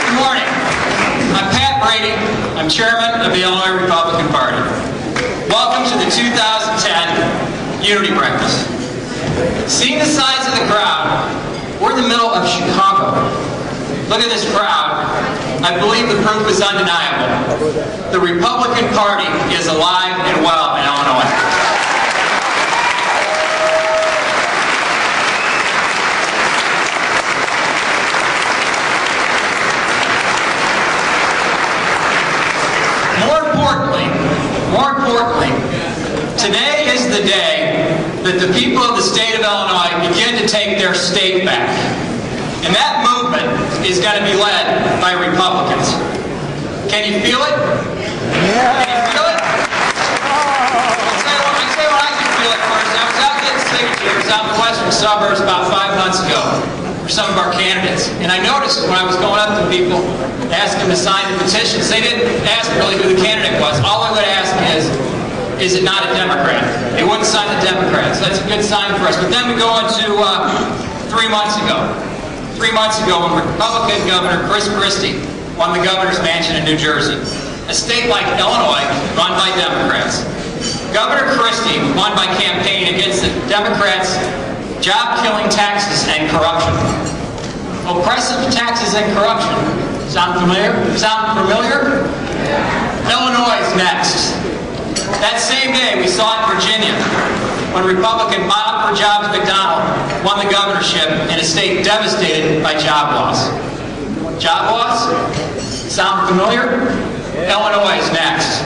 Good morning. I'm Pat Brady. I'm chairman of the Illinois Republican Party. Welcome to the 2010 Unity Breakfast. Seeing the size of the crowd, we're in the middle of Chicago. Look at this crowd. I believe the proof is undeniable. The Republican Party is alive and well in Illinois. More importantly, today is the day that the people of the state of Illinois begin to take their state back. And that movement is going to be led by Republicans. Can you feel it? Yeah. Can you feel it? I'll tell you what I can feel it first. I was out getting signatures out in the western suburbs about 5 months ago for some of our candidates. And I noticed when I was going up to people, ask them to sign the petitions, they didn't ask really who the candidate was. All I would ask is it not a Democrat? They wouldn't sign the Democrats. That's a good sign for us. But then we go into 3 months ago. 3 months ago when Republican Governor Chris Christie won the governor's mansion in New Jersey. A state like Illinois run by Democrats. Governor Christie won by campaigning against the Democrats' job-killing taxes and corruption. Oppressive taxes and corruption. Sound familiar? Sound familiar? Illinois is next. That same day, we saw in Virginia, when Republican Bob for Jobs McDonald won the governorship in a state devastated by job loss. Job loss? Sound familiar? Illinois is next.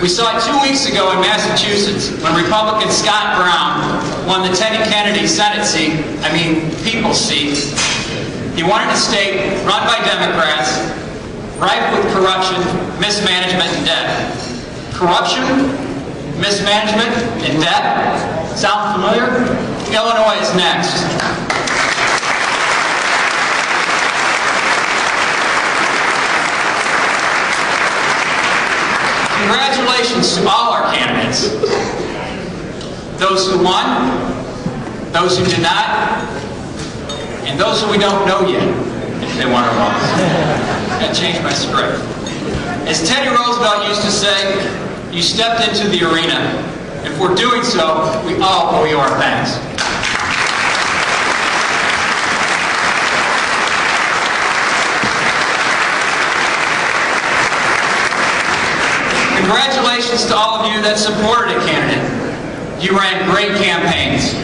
We saw it 2 weeks ago in Massachusetts when Republican Scott Brown won the Teddy Kennedy Senate seat, people's seat. He wanted a state run by Democrats, rife with corruption, mismanagement, and debt. Corruption, mismanagement, and debt? Sound familiar? Illinois is next. Congratulations to all our candidates. Those who won, those who did not, and those who we don't know yet if they won or lost. I'm going to change my script. As Teddy Roosevelt used to say, you stepped into the arena. If we're doing so, we all owe you our thanks. Congratulations to all of you that supported a candidate. You ran great campaigns.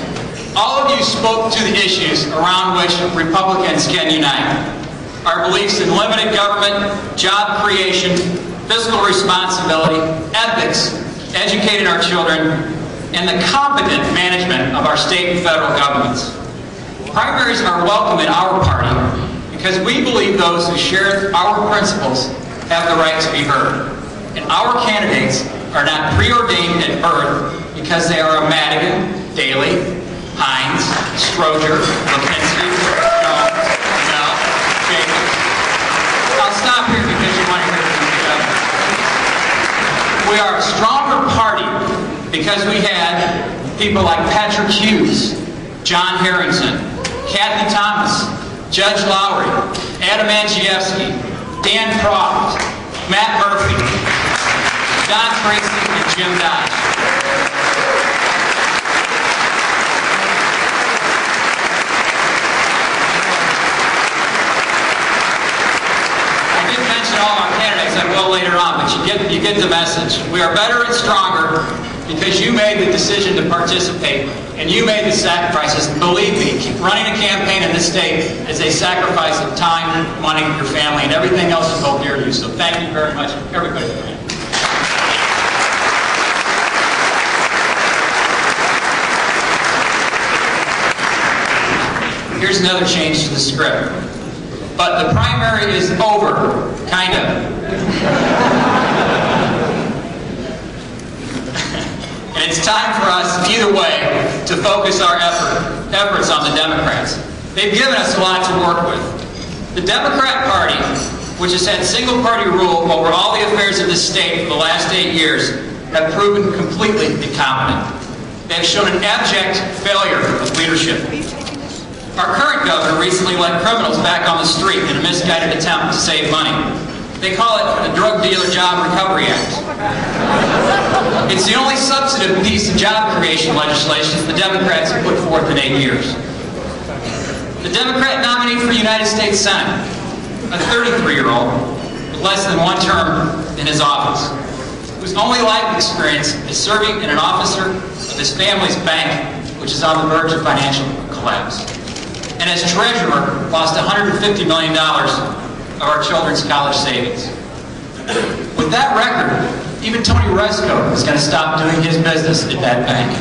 All of you spoke to the issues around which Republicans can unite. Our beliefs in limited government, job creation, fiscal responsibility, ethics, educating our children, and the competent management of our state and federal governments. Primaries are welcome in our party because we believe those who share our principles have the right to be heard. And our candidates are not preordained at birth because they are a Madigan, Daley, Hines, Stroger, Lipinski, Jones, Bell, Jacobs. I'll stop here because you want to hear from each other. We are a stronger party because we had people like Patrick Hughes, John Harrington, Kathy Thomas, Judge Lowry, Adam Angievsky, Dan Croft, Matt Murphy, Don Tracy, and Jim Dodge. I didn't mention all our candidates, I will later on, but you get the message. We are better and stronger because you made the decision to participate and you made the sacrifices. Believe me, running a campaign in this state is a sacrifice of time, money, your family, and everything else is held dear to you. So thank you very much, everybody. Here's another change to the script. But the primary is over, kind of. And it's time for us, either way, to focus our efforts on the Democrats. They've given us a lot to work with. The Democrat Party, which has had single-party rule over all the affairs of this state for the last 8 years, have proven completely incompetent. They have shown an abject failure of leadership. Our current governor recently let criminals back on the street in a misguided attempt to save money. They call it the Drug Dealer Job Recovery Act. It's the only substantive piece of job creation legislation the Democrats have put forth in 8 years. The Democrat nominee for the United States Senate, a 33-year-old with less than 1 term in his office, whose only life experience is serving in an officer of his family's bank, which is on the verge of financial collapse. And as treasurer, lost $150 million of our children's college savings. With that record, even Tony Resco is going to stop doing his business at that bank.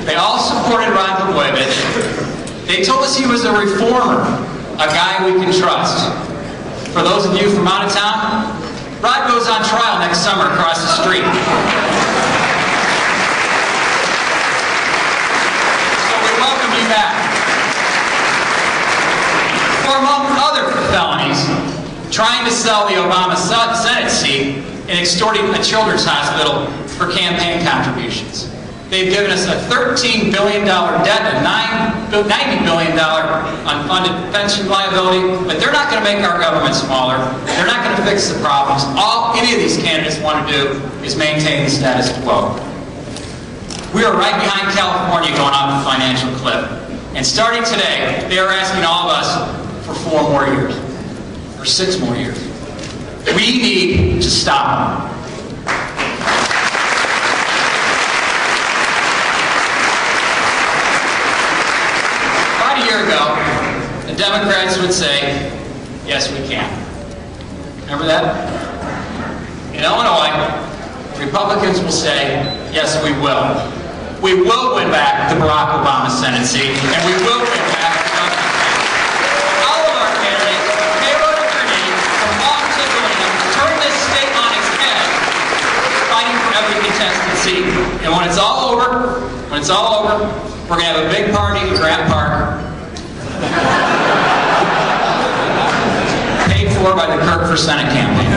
They all supported Rod Blagojevich. They told us he was a reformer, a guy we can trust. For those of you from out of town, Rod goes on trial next summer across the street. So we welcome you back. For among other felonies, trying to sell the Obama Senate seat and extorting a children's hospital for campaign contributions. They've given us a $13 billion debt, a $90 billion unfunded pension liability, but they're not going to make our government smaller. They're not going to fix the problems. All any of these candidates want to do is maintain the status quo. We are right behind California going off the financial cliff. And starting today, they are asking all of us for 4 more years, or 6 more years. We need to stop them. About a year ago, the Democrats would say, yes, we can. Remember that? In Illinois, Republicans will say, yes, we will. We will win back the Barack Obama Senate seat, and we will win back the Trump seat. All of our candidates, payload and grenade, from Austin to William, turn this state on its head, fighting for every contested seat. And when it's all over, we're going to have a big party at Grant Park, paid for by the Kirk for Senate campaign.